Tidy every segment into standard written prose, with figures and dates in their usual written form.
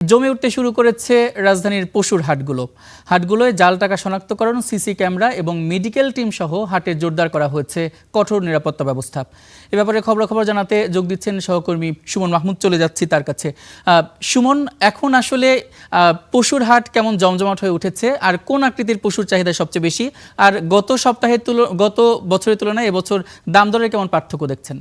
জমে উঠতে শুরু করেছে রাজধানীর পশুর হাটগুলোয় জাল টাকা শনাক্তকরণ, সিসি ক্যামেরা এবং মেডিকেল টিম সহ হাটে জোরদার করা হয়েছে কঠোর নিরাপত্তা ব্যবস্থা। এ ব্যাপারে খবরাখবর জানাতে যোগ দিচ্ছেন সহকর্মী সুমন মাহমুদ। চলে যাচ্ছি তার কাছে। সুমন, এখন আসলে পশুর হাট কেমন জমজমাট হয়ে উঠেছে, আর কোন আকৃতির পশুর চাহিদা সবচেয়ে বেশি, আর গত বছরের তুলনায় এবছর দাম দরের কেমন পার্থক্য দেখছেন?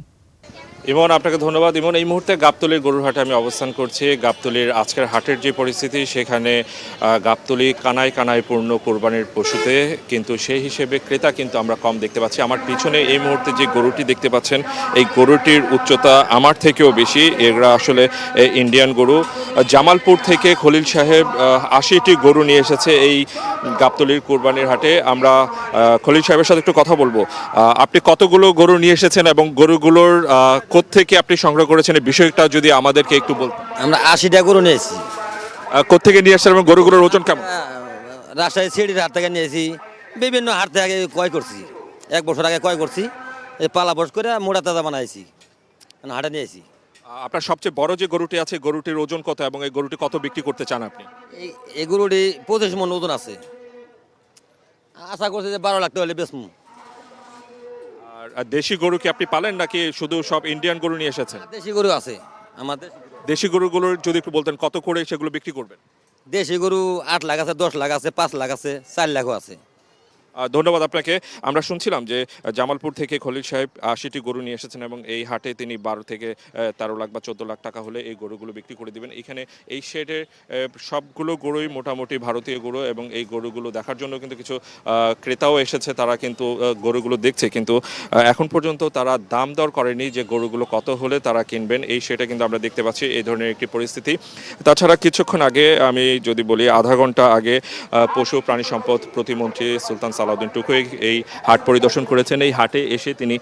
ইমন, আপনাকে ধন্যবাদ। ইমন, এই মুহূর্তে গাবতলীর গরুর হাটে আমি অবস্থান করছি। গাবতলীর আজকের হাটের যে পরিস্থিতি, সেখানে গাবতলী কানায় কানায় পূর্ণ কোরবানির পশুতে, কিন্তু সেই হিসেবে ক্রেতা কিন্তু আমরা কম দেখতে পাচ্ছি। আমার পিছনে এই মুহূর্তে যে গরুটি দেখতে পাচ্ছেন, এই গরুটির উচ্চতা আমার থেকেও বেশি। এরা আসলে ইন্ডিয়ান গরু। জামালপুর থেকে খলিল সাহেব 80টি গরু নিয়ে এসেছে এই গাবতলীর কোরবানির হাটে। আমরা খলিল সাহেবের সাথে একটু কথা বলবো। আপনি কতগুলো গরু নিয়ে এসেছেন এবং গরুগুলোর কোত্থেকে আপনি সংগ্রহ করেছেন, এই বিষয়টা যদি আমাদেরকে একটু বলতেন। আমরা 80টা গরু নিয়েছি। কোত্থেকে নিয়ে আসছেন এবং গরুগুলোর ওজন কেমন? রাজশাহী সিঁড়ির হাট থেকে নিয়েছি, বিভিন্ন হাট থেকে ক্রয় করছি। 1 বছর আগে ক্রয় করছি, এই পালা বস করে মোড়া তাজা বানাইছি, হাটে নিয়েছি। আপনার সবচেয়ে বড় যে গরুটি আছে, গরুটির ওজন কত এবং এই গরুটি কত বিক্রি করতে চান আপনি? এই গরুটি 25 মণ ওজন আছে। আশা করছি যে 12 লাখ টাকা হলে বেচমু। আর দেশি গরু কি আপনি পালেন নাকি শুধু সব ইন্ডিয়ান গরু নিয়ে এসেছেন? দেশি গরু আছে আমাদের। দেশি গরুগুলোর যদি একটু বলতেন কত করে সেগুলো বিক্রি করবেন? দেশি গরু 8 লাখ আছে, 10 লাখ আছে, 5 লাখ আছে, 4 লাখও আছে। ধন্যবাদ আপনাকে। আমরা শুনছিলাম যে জামালপুর থেকে খলিল সাহেব 80টি গরু নিয়ে এসেছেন এবং এই হাটে তিনি 12 থেকে 13 লাখ বা 14 লাখ টাকা হলে এই গরুগুলো বিক্রি করে দিবেন। এখানে এই শেডে সবগুলো গরুই মোটামুটি ভারতীয় গরু এবং এই গরুগুলো দেখার জন্য কিন্তু কিছু ক্রেতাও এসেছে। তারা কিন্তু গরুগুলো দেখছে, কিন্তু এখন পর্যন্ত তারা দাম দর করেনি যে গরুগুলো কত হলে তারা কিনবেন। এই শেডে কিন্তু আমরা দেখতে পাচ্ছি এই ধরনের একটি পরিস্থিতি। তাছাড়া কিছুক্ষণ আগে, আমি যদি বলি আধা ঘন্টা আগে, পশু প্রাণী সম্পদ প্রতিমন্ত্রী সুলতান সালাউদ্দিন টুকু এই হাট পরিদর্শন করেছেন। এই হাটে এসে তিনি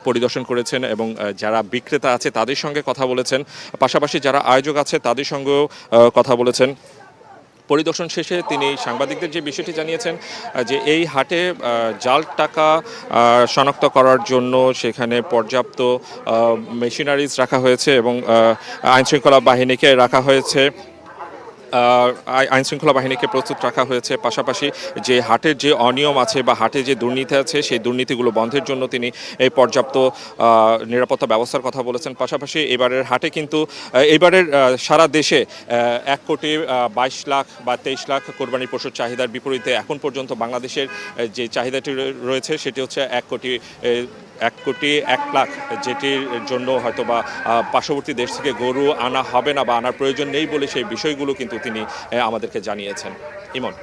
পরিদর্শন করেছেন এবং যারা বিক্রেতা আছে তাদের সঙ্গে কথা বলেছেন, পাশাপাশি যারা আয়োজক আছে তাদের সঙ্গেও কথা বলেছেন। পরিদর্শন শেষে তিনি সাংবাদিকদের যে বিষয়টি জানিয়েছেন যে এই হাটে জাল টাকা শনাক্ত করার জন্য সেখানে পর্যাপ্ত মেশিনারিজ রাখা হয়েছে এবং আইনশৃঙ্খলা বাহিনীকে রাখা হয়েছে, আইনশৃঙ্খলা বাহিনীকে প্রস্তুত রাখা হয়েছে। পাশাপাশি যে হাটের যে অনিয়ম আছে বা হাটে যে দুর্নীতি আছে, সেই দুর্নীতিগুলো বন্ধের জন্য তিনি এই পর্যাপ্ত নিরাপত্তা ব্যবস্থার কথা বলেছেন। পাশাপাশি এবারের হাটে কিন্তু এবারের সারা দেশে 1,22 লাখ বা 23 লাখ কোরবানি পশুর চাহিদার বিপরীতে এখন পর্যন্ত বাংলাদেশের যে চাহিদাটি রয়েছে সেটি হচ্ছে 1,01 লাখ, যেটির জন্য হয়তো বা পার্শ্ববর্তী দেশ থেকে গরু আনা হবে না বা আনার প্রয়োজন নেই বলে সেই বিষয়গুলো কিন্তু তিনি আমাদেরকে জানিয়েছেন। ইমন।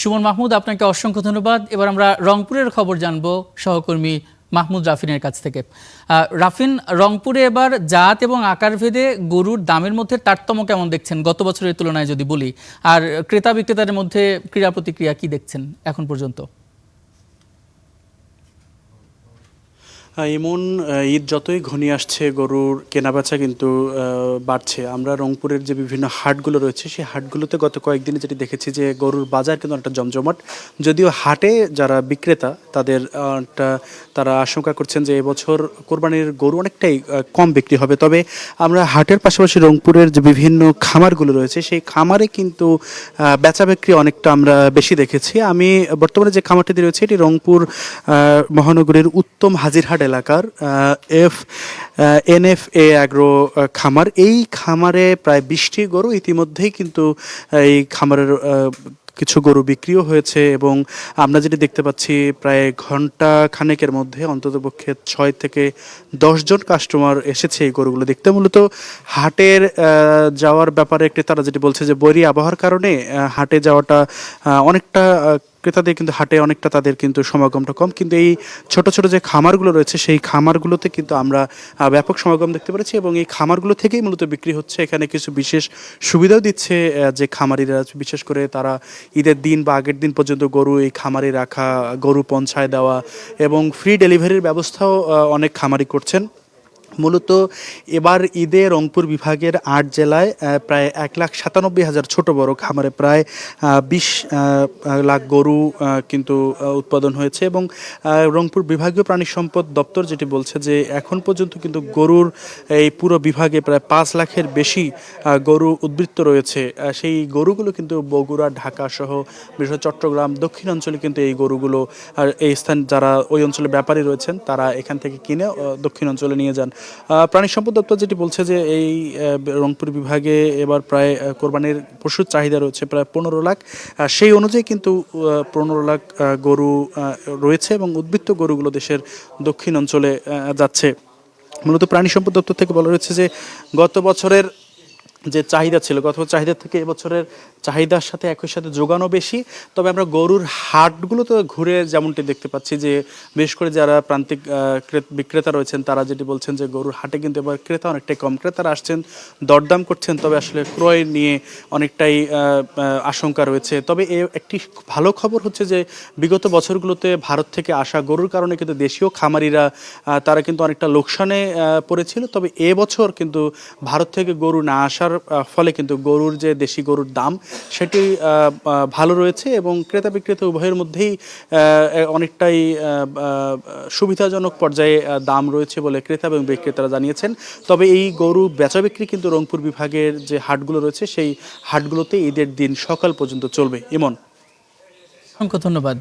সুমন মাহমুদ, আপনাকে অসংখ্য ধন্যবাদ। এবার আমরা রংপুরের খবর জানবো সহকর্মী মাহমুদ রাফিনের কাছ থেকে। রাফিন, রংপুরে এবার জাত এবং আকার ভেদে গরুর দামের মধ্যে তারতম্য কেমন দেখছেন গত বছরের তুলনায় যদি বলি, আর ক্রেতা বিক্রেতাদের মধ্যে ক্রীড়া প্রতিক্রিয়া কি দেখছেন এখন পর্যন্ত? এমন ঈদ যতই ঘনিয়ে আসছে গরুর কেনাবেচা কিন্তু বাড়ছে। আমরা রংপুরের যে বিভিন্ন হাটগুলো রয়েছে সেই হাটগুলোতে গত কয়েকদিনে যেটি দেখেছি যে গরুর বাজার কিন্তু অনেকটা জমজমাট। যদিও হাটে যারা বিক্রেতা তারা আশঙ্কা করছেন যে এবছর কোরবানির গরু অনেকটাই কম বিক্রি হবে। তবে আমরা হাটের পাশাপাশি রংপুরের যে বিভিন্ন খামারগুলো রয়েছে সেই খামারে কিন্তু বেচা বিক্রি অনেকটা আমরা বেশি দেখেছি। আমি বর্তমানে যে খামারটি রয়েছে এটি রংপুর মহানগরীর উত্তম হাজিরহাট এলাকার NFA অ্যাগ্রো খামার। এই খামারে প্রায় 20টি গরু ইতিমধ্যেই কিন্তু এই খামারের কিছু গরু বিক্রিও হয়েছে এবং আমরা যেটি দেখতে পাচ্ছি প্রায় ঘন্টা খানেকের মধ্যে অন্ততপক্ষে 6 থেকে 10 জন কাস্টমার এসেছে এই গরুগুলো দেখতে। মূলত হাটের যাওয়ার ব্যাপারে তারা যেটি বলছে যে বৈরী আবহাওয়ার কারণে হাটে যাওয়াটা অনেকটা ক্রেতাদের কিন্তু হাটে অনেকটা তাদের কিন্তু সমাগমটা কম, কিন্তু এই ছোট ছোট যে খামারগুলো রয়েছে সেই খামারগুলোতে কিন্তু আমরা ব্যাপক সমাগম দেখতে পাচ্ছি এবং এই খামারগুলো থেকেই মূলত বিক্রি হচ্ছে। এখানে কিছু বিশেষ সুবিধাও দিচ্ছে যে খামারিরা, বিশেষ করে তারা ঈদের দিন বা আগের দিন পর্যন্ত গরু এই খামারে রাখা, গরু পৌঁছায় দেওয়া এবং ফ্রি ডেলিভারির ব্যবস্থাও অনেক খামারি করছেন। মূলত এবার ঈদে রংপুর বিভাগের ৮ জেলায় প্রায় ১,৯৭,০০০ ছোট বড় খামারে প্রায় ২০ লাখ গরু কিন্তু উৎপাদন হয়েছে এবং রংপুর বিভাগীয় প্রাণী সম্পদ দপ্তর যেটি বলছে যে এখন পর্যন্ত কিন্তু গরুর এই পুরো বিভাগে প্রায় ৫ লাখের বেশি গরু উদ্বৃত্ত রয়েছে। সেই গরুগুলো কিন্তু বগুড়া, ঢাকা সহ বিশেষ চট্টগ্রাম দক্ষিণাঞ্চলে কিন্তু এই গরুগুলো আর এই স্থান যারা ওই অঞ্চলে ব্যাপারী রয়েছেন তারা এখান থেকে কিনে দক্ষিণাঞ্চলে নিয়ে যান। প্রাণী সম্পদ দপ্তর যেটি বলছে যে এই রংপুর বিভাগে এবার প্রায় কোরবানির পশুর চাহিদা রয়েছে প্রায় ১৫ লাখ। সেই অনুযায়ী কিন্তু ১৫ লাখ গরু রয়েছে এবং উদ্বৃত্ত গরুগুলো দেশের দক্ষিণ অঞ্চলে যাচ্ছে। মূলত প্রাণী সম্পদ দপ্তর থেকে বলা হয়েছে যে গত বছরের যে চাহিদা ছিল গত চাহিদা থেকে এবছরের চাহিদার সাথে একই সাথে যোগানও বেশি। তবে আমরা গরুর হাটগুলো তো ঘুরে যেমনটি দেখতে পাচ্ছি যে বিশেষ করে যারা প্রান্তিক বিক্রেতা রয়েছেন তারা যেটি বলছেন যে গরুর হাটে কিন্তু এবার ক্রেতা অনেকটাই কম। ক্রেতারা আসছেন, দরদাম করছেন, তবে আসলে ক্রয় নিয়ে অনেকটাই আশঙ্কা রয়েছে। তবে একটি ভালো খবর হচ্ছে যে বিগত বছরগুলোতে ভারত থেকে আসা গরুর কারণে কিন্তু দেশীয় খামারিরা তারা কিন্তু অনেকটা লোকসানে পড়েছিল। তবে এবছর কিন্তু ভারত থেকে গরু না আসার ফলে কিন্তু গরুর যে দেশি গরুর দাম সেটি ভালো রয়েছে এবং ক্রেতা বিক্রেতা উভয়ের মধ্যেই অনেকটাই সুবিধাজনক পর্যায়ে দাম রয়েছে বলে ক্রেতা এবং বিক্রেতারা জানিয়েছেন। তবে এই গরু বেচা বিক্রি কিন্তু রংপুর বিভাগের যে হাটগুলো রয়েছে সেই হাটগুলোতে ঈদের দিন সকাল পর্যন্ত চলবে। ইমন, অসংখ্য ধন্যবাদ।